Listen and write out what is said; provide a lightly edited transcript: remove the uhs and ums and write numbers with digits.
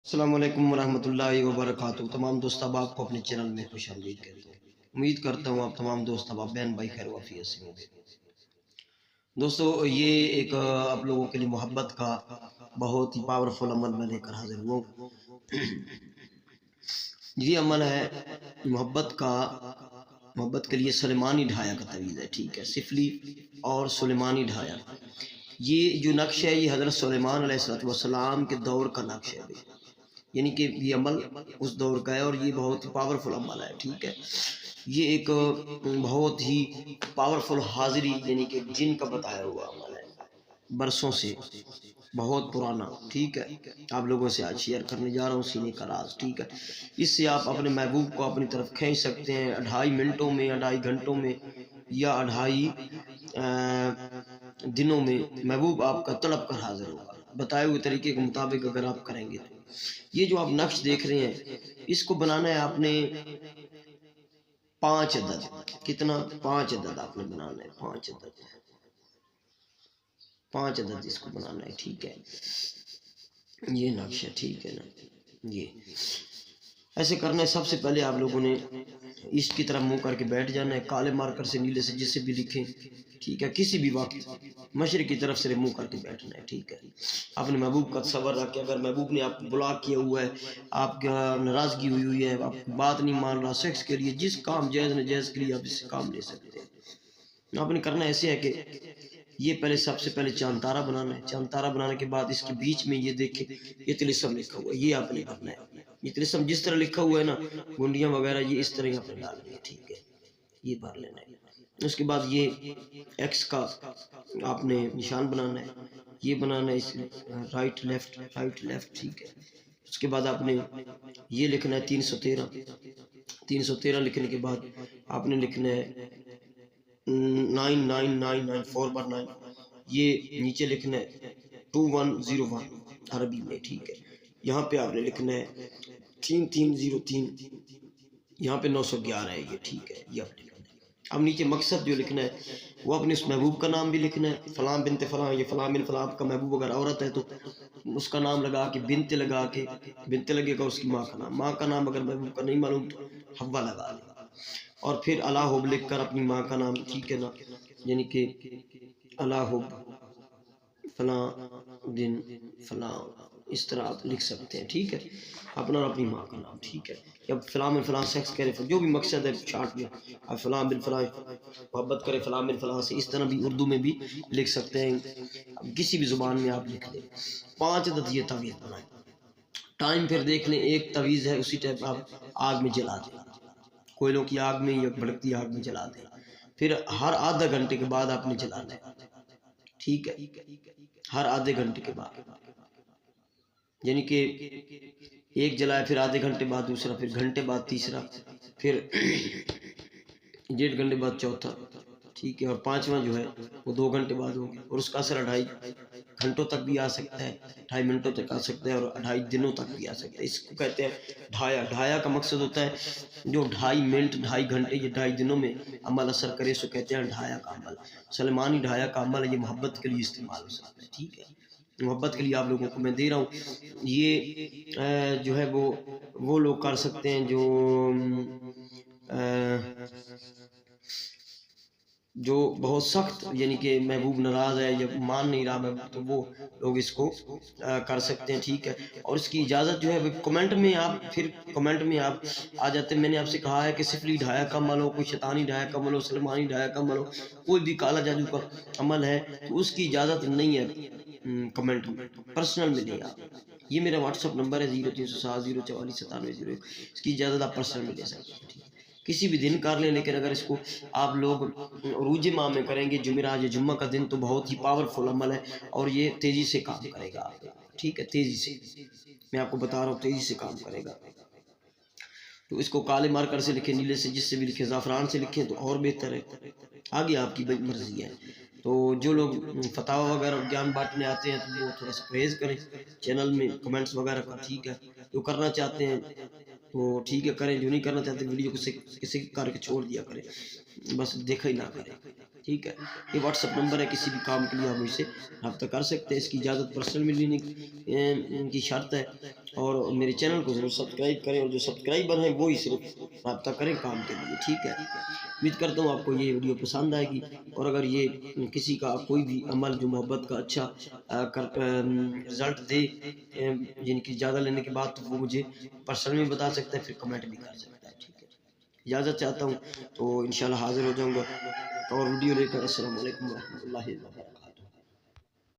السلام علیکم ورحمۃ اللہ وبرکاتہ۔ تمام دوست احباب کو اپنے چینل میں خوش آمدید کہتا ہوں۔ امید کرتا ہوں آپ تمام دوست احباب بہن بھائی خیر وافیت سے ہوں گے۔ دوستو یہ ایک آپ لوگوں کے لیے محبت کا بہت ہی پاورفل عمل میں لے کر حاضر ہوں۔ یہ عمل ہے محبت کے لیے سلیمانی ڈھایا کا تعویذ ہے، ٹھیک ہے، سفلی اور سلیمانی ڈھایا۔ یہ جو نقش ہے یہ حضرت سلیمان علیہ السلام کے دور کا نقش ہے، یعنی کہ یہ عمل اس دور کا ہے اور یہ بہت ہی پاورفل عمل ہے، ٹھیک ہے۔ یہ ایک بہت ہی پاورفل حاضری یعنی کہ جن کا بتایا ہوا عمل ہے، برسوں سے بہت پرانا، ٹھیک ہے۔ آپ لوگوں سے آج شیئر کرنے جا رہا ہوں سینے کا راز، ٹھیک ہے۔ اس سے آپ اپنے محبوب کو اپنی طرف کھینچ سکتے ہیں 2.5 منٹوں میں، 2.5 گھنٹوں میں یا 2.5 دنوں میں محبوب آپ کا تڑپ کر حاضر ہوگا بتائے ہوئے طریقے کے مطابق اگر آپ کریں گے تو۔ یہ جو آپ نقش دیکھ رہے ہیں اس کو بنانا ہے آپ نے 5 عدد۔ کتنا؟ 5 عدد آپ نے بنانا ہے، 5 عدد، 5 عدد اس کو بنانا ہے، ٹھیک ہے۔ یہ نقش ہے، ٹھیک ہے نا۔ یہ ایسے کرنا ہے، سب سے پہلے آپ لوگوں نے اس کی طرف منہ کر کے بیٹھ جانا ہے، کالے مارکر سے نیلے سے جس سے بھی لکھیں، ٹھیک ہے۔ کسی بھی وقت مشرق کی طرف سے منہ کر کے بیٹھنا ہے، ٹھیک ہے۔ اپنے محبوب کا تصور رکھ کے، اگر محبوب نے آپ کو بلاک کیا ہوا ہے، آپ کا ناراضگی ہوئی ہے، آپ کی بات نہیں مان رہا، سیکس کے لیے جس کام جائز ناجائز کے لیے آپ اس سے کام لے سکتے ہیں۔ آپ نے کرنا ایسے ہے کہ یہ پہلے سب سے پہلے چاند تارا بنانا ہے۔ چاند تارا بنانے کے بعد اس کے بیچ میں یہ دیکھیں یہ طلسم لکھا ہوا ہے، یہ آپ نے کرنا ہے۔ یہ طلسم جس طرح لکھا ہوا ہے نا، گنڈیاں وغیرہ یہ اس طرح آپ نے ڈالنی ہے، ٹھیک ہے۔ یہ بھر لینا ہے۔ اس کے بعد یہ ایکس کا آپ نے نشان بنانا ہے، یہ بنانا ہے، اس رائٹ لیفٹ، ٹھیک ہے۔ اس کے بعد آپ نے یہ لکھنا ہے 313۔ 313 لکھنے کے بعد آپ نے لکھنا ہے 9999 4/9، یہ نیچے لکھنا ہے 2101 عربی میں، ٹھیک ہے۔ یہاں پہ آپ نے لکھنا ہے 3303، یہاں پہ 911 ہے یہ، ٹھیک ہے۔ یہ آپ نے لکھنا ہے۔ اب نیچے مقصد جو لکھنا ہے وہ اپنے اس محبوب کا نام بھی لکھنا ہے، فلاں بنت فلاں، یہ فلاں بن فلاں کا محبوب اگر عورت ہے تو اس کا نام لگا کے، بنت لگا کے، بنت لگے گا اس کی ماں کا نام، ماں کا نام اگر محبوب کا نہیں معلوم تو حوا لگا لے، اور پھر اللہ لکھ کر اپنی ماں کا نام، ٹھیک ہے نا، یعنی کہ اللہ فلاں دن فلاں، اس طرح آپ لکھ سکتے ہیں، ٹھیک ہے، اپنا اور اپنی ماں کا نام، ٹھیک ہے۔ یا فلاں بن فلاں سیکس کرے، جو بھی مقصد ہے شارٹ میں، آپ فلاں بن فلاں محبت کرے فلاں بن فلاں سے، اس طرح بھی اردو میں بھی لکھ سکتے ہیں، کسی بھی زبان میں آپ لکھ لیں۔ 5 عدد یہ تعویذ بنائیں۔ ٹائم پھر دیکھ لیں، ایک تعویذ ہے اسی ٹائم آپ آگ میں جلا دیں، کوئلوں کی آگ میں یا بھڑکتی آگ میں جلا دیں، پھر ہر آدھا گھنٹے کے بعد آپ نے جلانا ہے، ٹھیک ہے، ہر آدھے گھنٹے کے بعد، یعنی کہ ایک جلائے پھر آدھے گھنٹے بعد دوسرا، پھر گھنٹے بعد تیسرا، پھر 1.5 گھنٹے بعد چوتھا، ٹھیک ہے، اور 5واں جو ہے وہ 2 گھنٹے بعد ہوگا، اور اس کا اثر 2.5 گھنٹوں تک بھی آ سکتا ہے، 2.5 منٹوں تک آ سکتا ہے، اور 2.5 دنوں تک بھی آ سکتا ہے۔ اس کو کہتے ہیں ڈھایا۔ ڈھایا کا مقصد ہوتا ہے جو 2.5 منٹ 2.5 گھنٹے یا 2.5 دنوں میں عمل اثر کرے، سو کہتے ہیں ڈھایا کا عمل۔ سلیمانی ڈھایا کا عمل ہے، یہ محبت کے لیے استعمال ہو سکتا ہے، ٹھیک ہے۔ محبت کے لیے آپ لوگوں کو میں دے رہا ہوں، یہ جو ہے وہ لوگ کر سکتے ہیں جو بہت سخت، یعنی کہ محبوب ناراض ہے یا مان نہیں رہا محبوب، تو وہ لوگ اس کو کر سکتے ہیں، ٹھیک ہے۔ اور اس کی اجازت جو ہے کمنٹ میں آپ آ جاتے ہیں۔ میں نے آپ سے کہا ہے کہ سفلی ڈھایا کا عمل ہو، کوئی شیطانی ڈھایا کا عمل ہو، سلمانی ڈھایا کا عمل ہو، کوئی بھی کالا جادو کا عمل ہے تو اس کی اجازت نہیں ہے کمنٹ میں، پرسنل میں نہیں۔ آپ یہ میرا واٹس ایپ نمبر ہے 0307 044 9701، اس کی اجازت آپ پرسنل میں لے سکتے ہیں، ٹھیک ہے۔ کسی بھی دن کر لیں، لیکن اگر اس کو آپ لوگ عروج ماہ میں کریں گے، جمعرات یا جمعہ کا دن، تو بہت ہی پاورفل عمل ہے اور یہ تیزی سے کام کرے گا آپ کا، ٹھیک ہے، تیزی سے، میں آپ کو بتا رہا ہوں تیزی سے کام کرے گا۔ تو اس کو کالے مارکر سے لکھیں، نیلے سے جس سے بھی لکھیں، زعفران سے لکھیں تو اور بہتر ہے، آگے آپ کی مرضی ہے۔ تو جو لوگ فتاوی وغیرہ گیان بانٹنے آتے ہیں تو وہ تھوڑا سا پرہیز کریں چینل میں کمنٹس وغیرہ کا، ٹھیک ہے۔ جو کرنا چاہتے ہیں تو ٹھیک ہے کریں، جو نہیں کرنا چاہتے ویڈیو کو کسی کر کے چھوڑ دیا کریں، بس دیکھا ہی نہ کریں۔ ٹھیک ہے، یہ واٹس ایپ نمبر ہے، کسی بھی کام کے لیے آپ مجھ سے رابطہ کر سکتے ہیں. اس کی اجازت پرسنل میں لینے کی شرط ہے. اور میرے چینل کو ضرور سبسکرائب کریں، اور جو سبسکرائبر ہیں وہی صرف رابطہ کریں کام کے لیے. ٹھیک ہے، امید کرتا ہوں آپ کو یہ ویڈیو پسند آئے گی. اور اگر یہ کسی کا کوئی بھی عمل جو محبت کا اچھا رزلٹ دے جن کی اجازت لینے کے بعد، تو وہ مجھے پرسنل میں بتا سکتے ہیں، پھر کمنٹ بھی کر سکتا ہے. ٹھیک ہے، اجازت چاہتا ہوں، تو انشاءاللہ حاضر ہو جاؤں گا اور ویڈیو لے کر. السلام علیکم ورحمۃ اللہ وبرکاتہ.